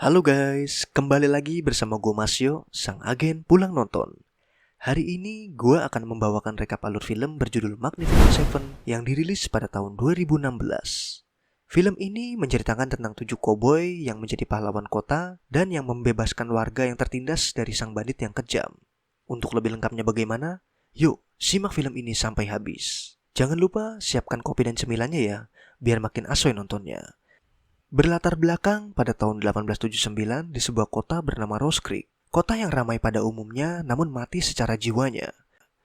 Halo guys, kembali lagi bersama gue Masyo, sang agen pulang nonton. Hari ini gue akan membawakan rekap alur film berjudul Magnificent Seven yang dirilis pada tahun 2016. Film ini menceritakan tentang 7 koboi yang menjadi pahlawan kota dan yang membebaskan warga yang tertindas dari sang bandit yang kejam. Untuk lebih lengkapnya bagaimana? Yuk, simak film ini sampai habis. Jangan lupa siapkan kopi dan cemilannya ya, biar makin asoy nontonnya. Berlatar belakang pada tahun 1879 di sebuah kota bernama Rose Creek. Kota yang ramai pada umumnya namun mati secara jiwanya.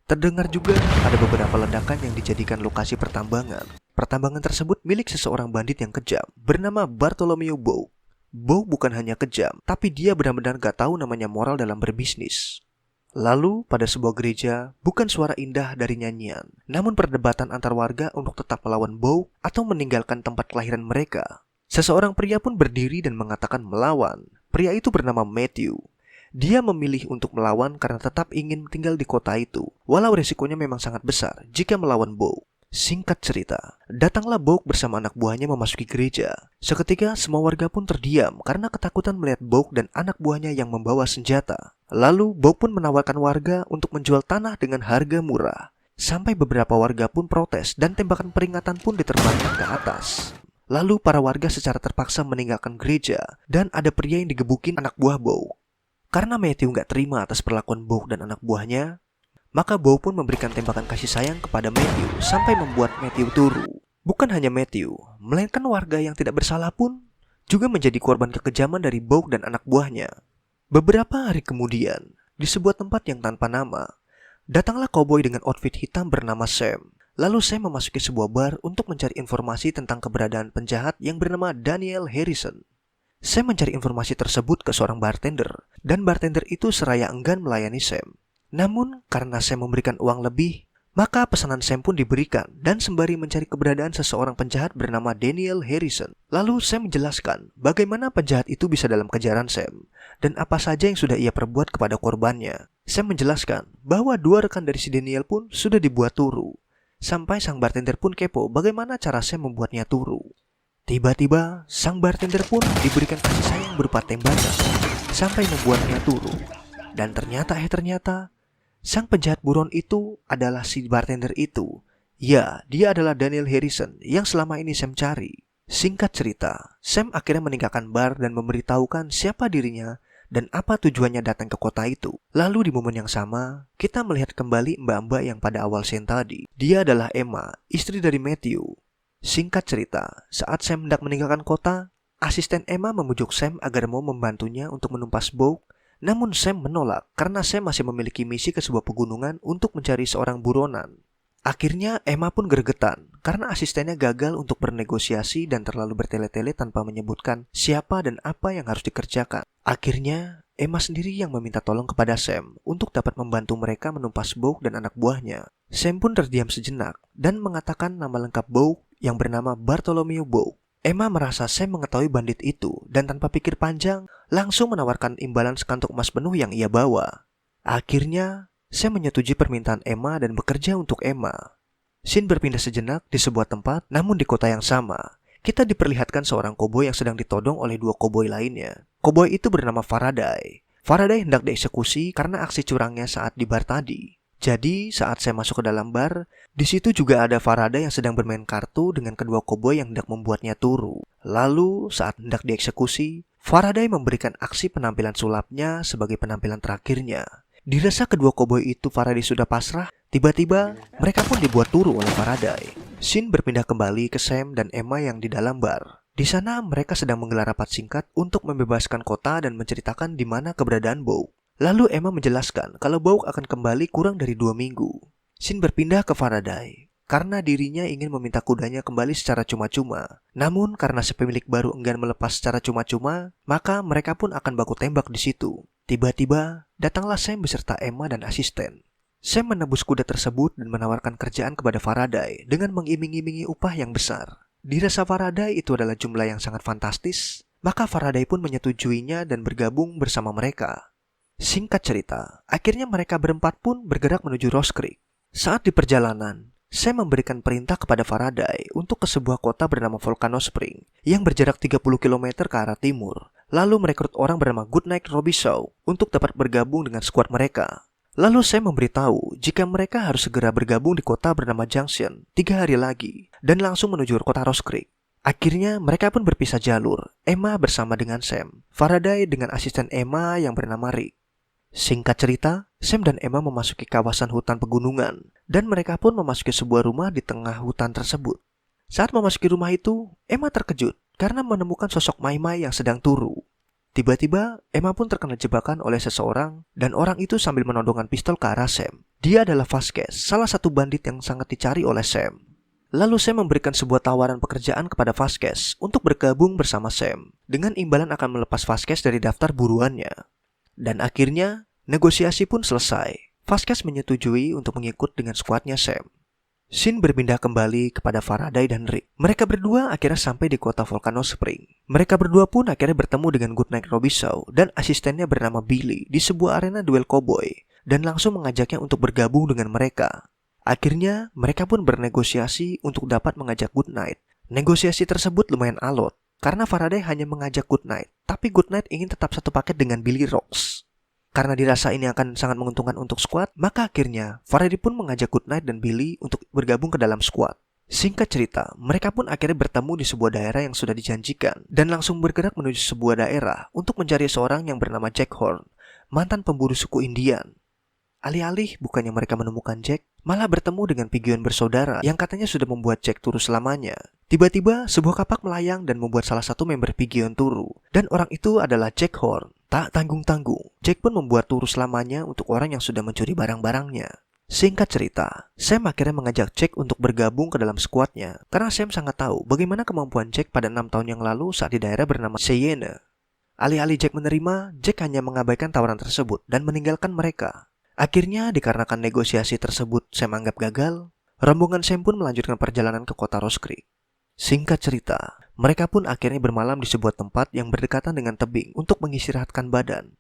Terdengar juga ada beberapa ledakan yang dijadikan lokasi pertambangan. Pertambangan tersebut milik seseorang bandit yang kejam bernama Bartholomew Bow. Bow bukan hanya kejam, tapi dia benar-benar gak tahu namanya moral dalam berbisnis. Lalu pada sebuah gereja, bukan suara indah dari nyanyian, namun perdebatan antar warga untuk tetap melawan Bow atau meninggalkan tempat kelahiran mereka. Seseorang pria pun berdiri dan mengatakan melawan. Pria itu bernama Matthew. Dia memilih untuk melawan karena tetap ingin tinggal di kota itu, walau resikonya memang sangat besar jika melawan Bow. Singkat cerita, datanglah Bow bersama anak buahnya memasuki gereja. Seketika semua warga pun terdiam karena ketakutan melihat Bow dan anak buahnya yang membawa senjata. Lalu Bow pun menawarkan warga untuk menjual tanah dengan harga murah. Sampai beberapa warga pun protes dan tembakan peringatan pun diterbangkan ke atas. Lalu para warga secara terpaksa meninggalkan gereja dan ada pria yang digebukin anak buah Bow. Karena Matthew gak terima atas perlakuan Bow dan anak buahnya, maka Bow pun memberikan tembakan kasih sayang kepada Matthew sampai membuat Matthew turu. Bukan hanya Matthew, melainkan warga yang tidak bersalah pun juga menjadi korban kekejaman dari Bow dan anak buahnya. Beberapa hari kemudian, di sebuah tempat yang tanpa nama, datanglah koboi dengan outfit hitam bernama Sam. Lalu Sam memasuki sebuah bar untuk mencari informasi tentang keberadaan penjahat yang bernama Daniel Harrison. Sam mencari informasi tersebut ke seorang bartender, dan bartender itu seraya enggan melayani Sam. Namun, karena Sam memberikan uang lebih, maka pesanan Sam pun diberikan, dan sembari mencari keberadaan seseorang penjahat bernama Daniel Harrison. Lalu Sam menjelaskan bagaimana penjahat itu bisa dalam kejaran Sam, dan apa saja yang sudah ia perbuat kepada korbannya. Sam menjelaskan bahwa 2 rekan dari si Daniel pun sudah dibuat turu. Sampai sang bartender pun kepo bagaimana cara Sam membuatnya turu. Tiba-tiba, sang bartender pun diberikan kasih sayang berupa tembakan sampai membuatnya turu. Dan ternyata, sang penjahat buron itu adalah si bartender itu. Ya, dia adalah Daniel Harrison yang selama ini Sam cari. Singkat cerita, Sam akhirnya meninggalkan bar dan memberitahukan siapa dirinya dan apa tujuannya datang ke kota itu. Lalu di momen yang sama, kita melihat kembali mbak-mbak yang pada awal scene tadi. Dia adalah Emma, istri dari Matthew. Singkat cerita, saat Sam hendak meninggalkan kota, asisten Emma memujuk Sam agar mau membantunya untuk menumpas Bow. Namun Sam menolak karena Sam masih memiliki misi ke sebuah pegunungan untuk mencari seorang buronan. Akhirnya Emma pun gregetan karena asistennya gagal untuk bernegosiasi dan terlalu bertele-tele tanpa menyebutkan siapa dan apa yang harus dikerjakan. Akhirnya Emma sendiri yang meminta tolong kepada Sam untuk dapat membantu mereka menumpas Bow dan anak buahnya. Sam pun terdiam sejenak dan mengatakan nama lengkap Bow yang bernama Bartholomew Bow. Emma merasa Sam mengetahui bandit itu dan tanpa pikir panjang langsung menawarkan imbalan sekantuk emas penuh yang ia bawa. Akhirnya Sam menyetujui permintaan Emma dan bekerja untuk Emma. Scene berpindah sejenak di sebuah tempat, namun di kota yang sama. Kita diperlihatkan seorang koboi yang sedang ditodong oleh 2 koboi lainnya. Koboi itu bernama Faraday. Faraday hendak dieksekusi karena aksi curangnya saat di bar tadi. Jadi saat saya masuk ke dalam bar, di situ juga ada Faraday yang sedang bermain kartu dengan kedua koboi yang hendak membuatnya turu. Lalu saat hendak dieksekusi, Faraday memberikan aksi penampilan sulapnya sebagai penampilan terakhirnya. Dirasa kedua koboi itu Faraday sudah pasrah, tiba-tiba mereka pun dibuat turu oleh Faraday. Scene berpindah kembali ke Sam dan Emma yang di dalam bar. Di sana mereka sedang menggelar rapat singkat untuk membebaskan kota dan menceritakan di mana keberadaan Bow. Lalu Emma menjelaskan kalau Bow akan kembali kurang dari 2 minggu. Scene berpindah ke Faraday karena dirinya ingin meminta kudanya kembali secara cuma-cuma. Namun karena si pemilik baru enggan melepas secara cuma-cuma, maka mereka pun akan baku tembak di situ. Tiba-tiba datanglah Sam beserta Emma dan asisten. Sam menebus kuda tersebut dan menawarkan kerjaan kepada Faraday dengan mengiming-imingi upah yang besar. Dirasa Faraday itu adalah jumlah yang sangat fantastis, maka Faraday pun menyetujuinya dan bergabung bersama mereka. Singkat cerita, akhirnya mereka berempat pun bergerak menuju Rose Creek. Saat di perjalanan, Sam memberikan perintah kepada Faraday untuk ke sebuah kota bernama Volcano Spring yang berjarak 30 km ke arah timur. lalu merekrut orang bernama Goodnight Robichaud untuk dapat bergabung dengan skuad mereka. Lalu Sam memberitahu jika mereka harus segera bergabung di kota bernama Junction 3 hari lagi dan langsung menuju kota Rose Creek. Akhirnya mereka pun berpisah jalur, Emma bersama dengan Sam, Faraday dengan asisten Emma yang bernama Rick. Singkat cerita, Sam dan Emma memasuki kawasan hutan pegunungan dan mereka pun memasuki sebuah rumah di tengah hutan tersebut. Saat memasuki rumah itu, Emma terkejut karena menemukan sosok Mai Mai yang sedang turu. Tiba-tiba, Emma pun terkena jebakan oleh seseorang dan orang itu sambil menodongkan pistol ke arah Sam. Dia adalah Vasquez, salah satu bandit yang sangat dicari oleh Sam. Lalu Sam memberikan sebuah tawaran pekerjaan kepada Vasquez untuk bergabung bersama Sam dengan imbalan akan melepas Vasquez dari daftar buruannya. Dan akhirnya, negosiasi pun selesai. Vasquez menyetujui untuk mengikut dengan skuadnya Sam. Scene berpindah kembali kepada Faraday dan Rick. Mereka berdua akhirnya sampai di kota Volcano Spring. Mereka berdua pun akhirnya bertemu dengan Goodnight Robichaud dan asistennya bernama Billy di sebuah arena duel cowboy dan langsung mengajaknya untuk bergabung dengan mereka. Akhirnya, mereka pun bernegosiasi untuk dapat mengajak Goodnight. Negosiasi tersebut lumayan alot karena Faraday hanya mengajak Goodnight, tapi Goodnight ingin tetap satu paket dengan Billy Rocks. Karena dirasa ini akan sangat menguntungkan untuk skuad, maka akhirnya Faraday pun mengajak Goodnight dan Billy untuk bergabung ke dalam skuad. Singkat cerita, mereka pun akhirnya bertemu di sebuah daerah yang sudah dijanjikan dan langsung bergerak menuju sebuah daerah untuk mencari seorang yang bernama Jack Horn, mantan pemburu suku Indian. Alih-alih bukannya mereka menemukan Jack, malah bertemu dengan Pigeon bersaudara yang katanya sudah membuat Jack turu selamanya. Tiba-tiba, sebuah kapak melayang dan membuat salah satu member Pigeon turu, dan orang itu adalah Jack Horn. Tak tanggung-tanggung, Jack pun membuat turu selamanya untuk orang yang sudah mencuri barang-barangnya. Singkat cerita, Sam akhirnya mengajak Jack untuk bergabung ke dalam skuadnya karena Sam sangat tahu bagaimana kemampuan Jack pada 6 tahun yang lalu saat di daerah bernama Cheyenne. Alih-alih Jack menerima, Jack hanya mengabaikan tawaran tersebut dan meninggalkan mereka. Akhirnya, dikarenakan negosiasi tersebut Sam anggap gagal, rombongan Sam pun melanjutkan perjalanan ke kota Rose Creek. Singkat cerita, mereka pun akhirnya bermalam di sebuah tempat yang berdekatan dengan tebing untuk mengistirahatkan badan.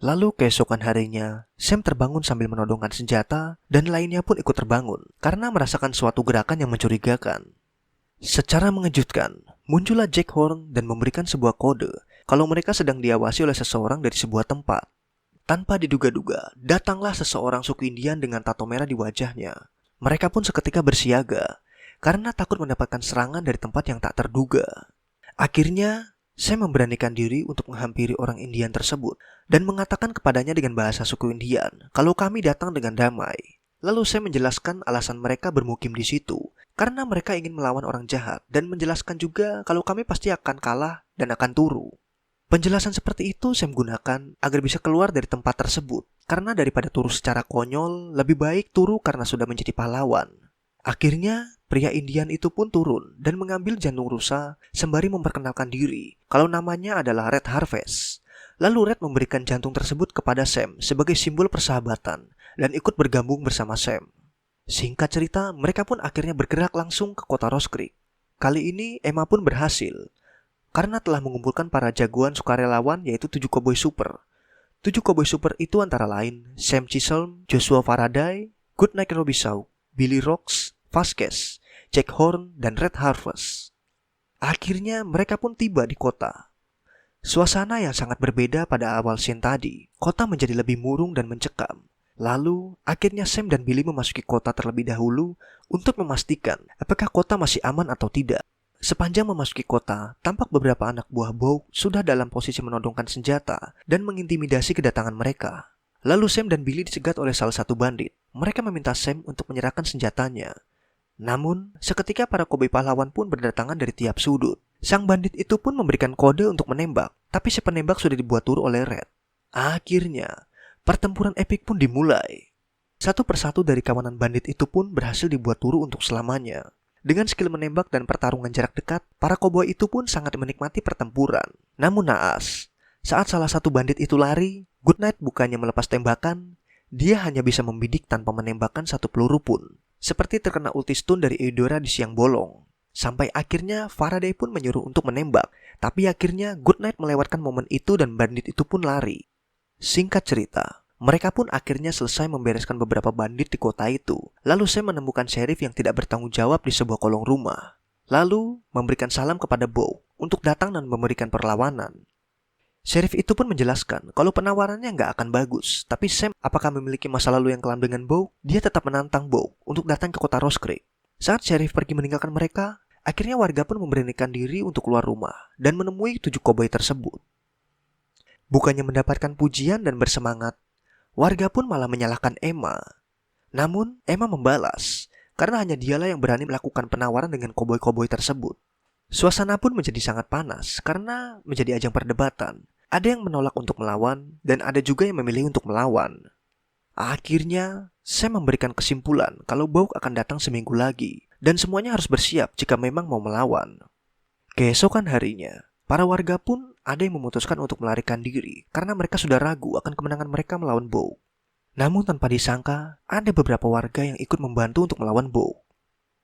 Lalu keesokan harinya, Sam terbangun sambil menodongkan senjata dan lainnya pun ikut terbangun karena merasakan suatu gerakan yang mencurigakan. Secara mengejutkan, muncullah Jack Horn dan memberikan sebuah kode kalau mereka sedang diawasi oleh seseorang dari sebuah tempat. Tanpa diduga-duga, datanglah seseorang suku Indian dengan tato merah di wajahnya. Mereka pun seketika bersiaga karena takut mendapatkan serangan dari tempat yang tak terduga. Akhirnya, Sam memberanikan diri untuk menghampiri orang Indian tersebut dan mengatakan kepadanya dengan bahasa suku Indian kalau kami datang dengan damai. Lalu Sam menjelaskan alasan mereka bermukim di situ karena mereka ingin melawan orang jahat dan menjelaskan juga kalau kami pasti akan kalah dan akan turu. Penjelasan seperti itu Sam gunakan agar bisa keluar dari tempat tersebut karena daripada turu secara konyol, lebih baik turu karena sudah menjadi pahlawan. Akhirnya, pria Indian itu pun turun dan mengambil jantung rusa sembari memperkenalkan diri kalau namanya adalah Red Harvest. Lalu Red memberikan jantung tersebut kepada Sam sebagai simbol persahabatan dan ikut bergabung bersama Sam. Singkat cerita, mereka pun akhirnya bergerak langsung ke kota Rose Creek. Kali ini Emma pun berhasil karena telah mengumpulkan para jagoan sukarelawan yaitu 7 Cowboy Super. 7 Cowboy Super itu antara lain Sam Chisholm, Joshua Faraday, Goodnight Robichaud, Billy Rocks, Vasquez, Jack Horn, dan Red Harvest. Akhirnya mereka pun tiba di kota. Suasana yang sangat berbeda pada awal scene tadi. Kota menjadi lebih murung dan mencekam. Lalu, akhirnya Sam dan Billy memasuki kota terlebih dahulu untuk memastikan apakah kota masih aman atau tidak. Sepanjang memasuki kota, tampak beberapa anak buah Bow sudah dalam posisi menodongkan senjata dan mengintimidasi kedatangan mereka. Lalu Sam dan Billy dicegat oleh salah satu bandit. Mereka meminta Sam untuk menyerahkan senjatanya. Namun, seketika para koboi pahlawan pun berdatangan dari tiap sudut. Sang bandit itu pun memberikan kode untuk menembak, tapi si penembak sudah dibuat turu oleh Red. Akhirnya, pertempuran epik pun dimulai. Satu persatu dari kawanan bandit itu pun berhasil dibuat turu untuk selamanya. Dengan skill menembak dan pertarungan jarak dekat, para koboi itu pun sangat menikmati pertempuran. Namun naas, saat salah satu bandit itu lari, Goodnight bukannya melepas tembakan, dia hanya bisa membidik tanpa menembakkan satu peluru pun. Seperti terkena ulti stun dari Eudora di siang bolong. Sampai akhirnya Faraday pun menyuruh untuk menembak, tapi akhirnya Goodnight melewatkan momen itu dan bandit itu pun lari. Singkat cerita, mereka pun akhirnya selesai membereskan beberapa bandit di kota itu. Lalu saya menemukan sheriff yang tidak bertanggung jawab di sebuah kolong rumah. Lalu memberikan salam kepada Bow untuk datang dan memberikan perlawanan. Sheriff itu pun menjelaskan kalau penawarannya nggak akan bagus, tapi Sam apakah memiliki masa lalu yang kelam dengan Boog, dia tetap menantang Boog untuk datang ke kota Rose Creek. Saat Sheriff pergi meninggalkan mereka, akhirnya warga pun memberanikan diri untuk keluar rumah dan menemui 7 koboi tersebut. Bukannya mendapatkan pujian dan bersemangat, warga pun malah menyalahkan Emma. Namun, Emma membalas, karena hanya dialah yang berani melakukan penawaran dengan koboi-koboi tersebut. Suasana pun menjadi sangat panas karena menjadi ajang perdebatan. Ada yang menolak untuk melawan dan ada juga yang memilih untuk melawan. Akhirnya, Sam memberikan kesimpulan kalau Boog akan datang seminggu lagi dan semuanya harus bersiap jika memang mau melawan. Keesokan harinya, para warga pun ada yang memutuskan untuk melarikan diri karena mereka sudah ragu akan kemenangan mereka melawan Boog. Namun tanpa disangka, ada beberapa warga yang ikut membantu untuk melawan Boog.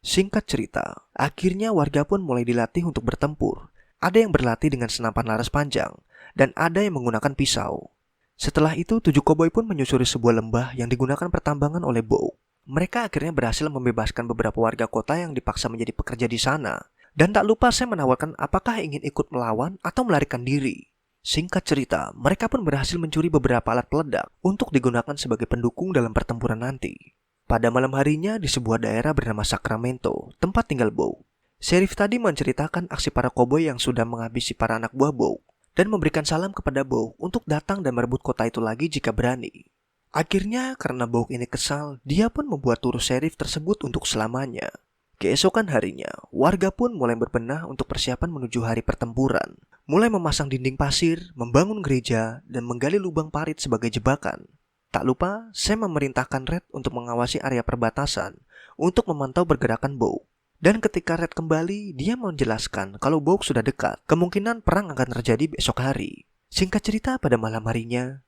Singkat cerita, akhirnya warga pun mulai dilatih untuk bertempur. Ada yang berlatih dengan senapan laras panjang, dan ada yang menggunakan pisau. Setelah itu, 7 koboi pun menyusuri sebuah lembah yang digunakan pertambangan oleh Boog. Mereka akhirnya berhasil membebaskan beberapa warga kota yang dipaksa menjadi pekerja di sana. Dan tak lupa saya menawarkan apakah ingin ikut melawan atau melarikan diri. Singkat cerita, mereka pun berhasil mencuri beberapa alat peledak untuk digunakan sebagai pendukung dalam pertempuran nanti. Pada malam harinya di sebuah daerah bernama Sacramento, tempat tinggal Boog, Sheriff tadi menceritakan aksi para koboi yang sudah menghabisi para anak buah Boog dan memberikan salam kepada Boog untuk datang dan merebut kota itu lagi jika berani. Akhirnya karena Boog ini kesal, dia pun membuat turun Sheriff tersebut untuk selamanya. Keesokan harinya, warga pun mulai berbenah untuk persiapan menuju hari pertempuran. Mulai memasang dinding pasir, membangun gereja, dan menggali lubang parit sebagai jebakan. Tak lupa, Sam memerintahkan Red untuk mengawasi area perbatasan untuk memantau pergerakan Boog. Dan ketika Red kembali, dia menjelaskan kalau Boog sudah dekat, kemungkinan perang akan terjadi besok hari. Singkat cerita, pada malam harinya,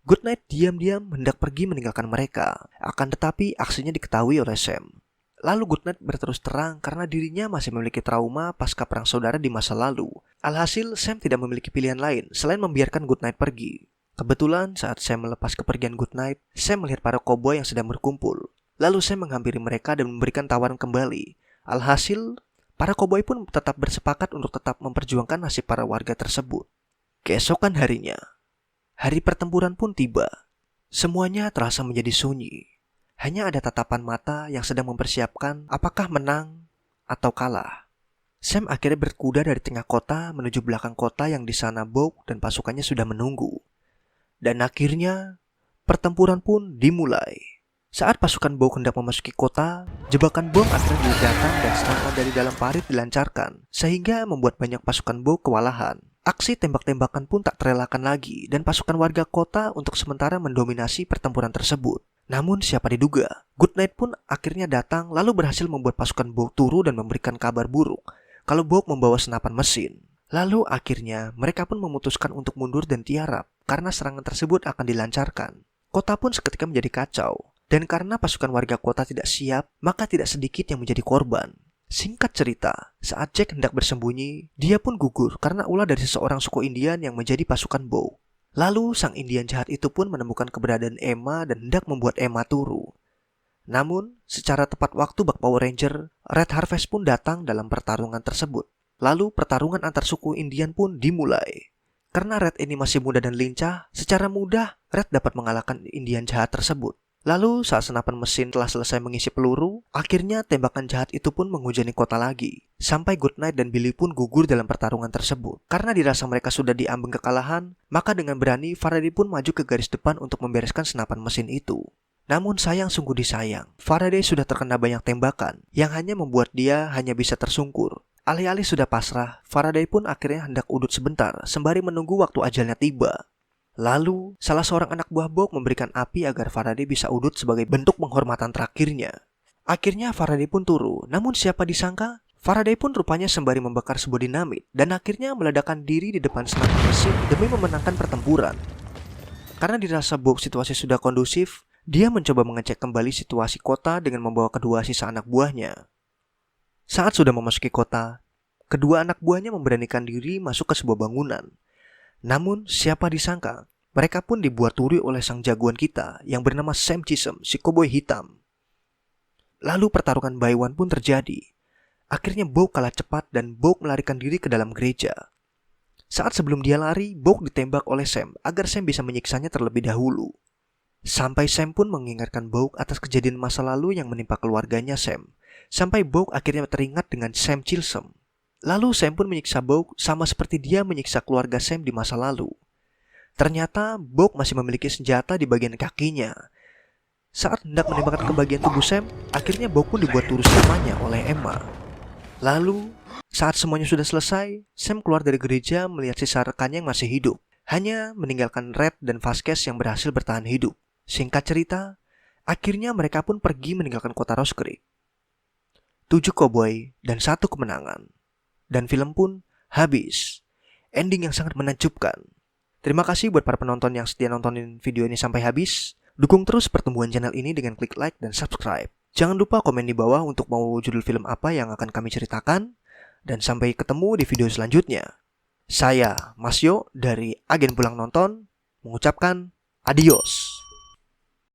Goodnight diam-diam hendak pergi meninggalkan mereka, akan tetapi aksinya diketahui oleh Sam. Lalu Goodnight berterus terang karena dirinya masih memiliki trauma pasca perang saudara di masa lalu. Alhasil, Sam tidak memiliki pilihan lain selain membiarkan Goodnight pergi. Kebetulan saat Sam melepas kepergian Goodnight, Sam melihat para koboi yang sedang berkumpul. Lalu Sam menghampiri mereka dan memberikan tawaran kembali. Alhasil, para koboi pun tetap bersepakat untuk tetap memperjuangkan nasib para warga tersebut. Keesokan harinya, hari pertempuran pun tiba. Semuanya terasa menjadi sunyi. Hanya ada tatapan mata yang sedang mempersiapkan apakah menang atau kalah. Sam akhirnya berkuda dari tengah kota menuju belakang kota yang di sana Boog dan pasukannya sudah menunggu. Dan akhirnya, pertempuran pun dimulai. Saat pasukan Boog hendak memasuki kota, jebakan bom akhirnya diledakkan dan serangan dari dalam parit dilancarkan, sehingga membuat banyak pasukan Boog kewalahan. Aksi tembak-tembakan pun tak terelakkan lagi, dan pasukan warga kota untuk sementara mendominasi pertempuran tersebut. Namun siapa diduga, Goodnight pun akhirnya datang lalu berhasil membuat pasukan Boog turun dan memberikan kabar buruk kalau Boog membawa senapan mesin. Lalu akhirnya mereka pun memutuskan untuk mundur dan tiarap karena serangan tersebut akan dilancarkan. Kota pun seketika menjadi kacau. Dan karena pasukan warga kota tidak siap, maka tidak sedikit yang menjadi korban. Singkat cerita, saat Jack hendak bersembunyi, dia pun gugur karena ulah dari seseorang suku Indian yang menjadi pasukan Boog. Lalu sang Indian jahat itu pun menemukan keberadaan Emma dan hendak membuat Emma turu. Namun, secara tepat waktu bak Power Ranger, Red Harvest pun datang dalam pertarungan tersebut. Lalu pertarungan antar suku Indian pun dimulai. Karena Red ini masih muda dan lincah, secara mudah Red dapat mengalahkan Indian jahat tersebut. Lalu saat senapan mesin telah selesai mengisi peluru, akhirnya tembakan jahat itu pun menghujani kota lagi. Sampai Goodnight dan Billy pun gugur dalam pertarungan tersebut. Karena dirasa mereka sudah diambang kekalahan, maka dengan berani Faraday pun maju ke garis depan untuk membereskan senapan mesin itu. Namun sayang sungguh disayang, Faraday sudah terkena banyak tembakan yang hanya membuat dia hanya bisa tersungkur. Alih-alih sudah pasrah, Faraday pun akhirnya hendak udut sebentar sembari menunggu waktu ajalnya tiba. Lalu, salah seorang anak buah Boog memberikan api agar Faraday bisa udut sebagai bentuk penghormatan terakhirnya. Akhirnya Faraday pun turun, namun siapa disangka, Faraday pun rupanya sembari membakar sebuah dinamit dan akhirnya meledakkan diri di depan senapan mesin demi memenangkan pertempuran. Karena dirasa Boog situasi sudah kondusif, dia mencoba mengecek kembali situasi kota dengan membawa kedua sisa anak buahnya. Saat sudah memasuki kota, kedua anak buahnya memberanikan diri masuk ke sebuah bangunan. Namun siapa disangka, mereka pun dibuat turi oleh sang jagoan kita yang bernama Sam Chisholm, si koboi hitam. Lalu pertarungan Baiwan pun terjadi. Akhirnya Boog kalah cepat dan Boog melarikan diri ke dalam gereja. Saat sebelum dia lari, Boog ditembak oleh Sam agar Sam bisa menyiksanya terlebih dahulu. Sampai Sam pun mengingatkan Boog atas kejadian masa lalu yang menimpa keluarganya Sam. Sampai Boog akhirnya teringat dengan Sam Chisholm. Lalu Sam pun menyiksa Boog sama seperti dia menyiksa keluarga Sam di masa lalu. Ternyata Boog masih memiliki senjata di bagian kakinya. Saat hendak menembakkan ke bagian tubuh Sam, akhirnya Boog pun dibuat turun selamanya oleh Emma. Lalu, saat semuanya sudah selesai, Sam keluar dari gereja melihat sisa rekannya yang masih hidup. Hanya meninggalkan Red dan Vasquez yang berhasil bertahan hidup. Singkat cerita, akhirnya mereka pun pergi meninggalkan kota Rose Creek. 7 koboi dan 1 kemenangan. Dan film pun habis. Ending yang sangat menakjubkan. Terima kasih buat para penonton yang setia nontonin video ini sampai habis. Dukung terus pertumbuhan channel ini dengan klik like dan subscribe. Jangan lupa komen di bawah untuk mau judul film apa yang akan kami ceritakan. Dan sampai ketemu di video selanjutnya. Saya, Mas Yo dari Agen Pulang Nonton, mengucapkan adios.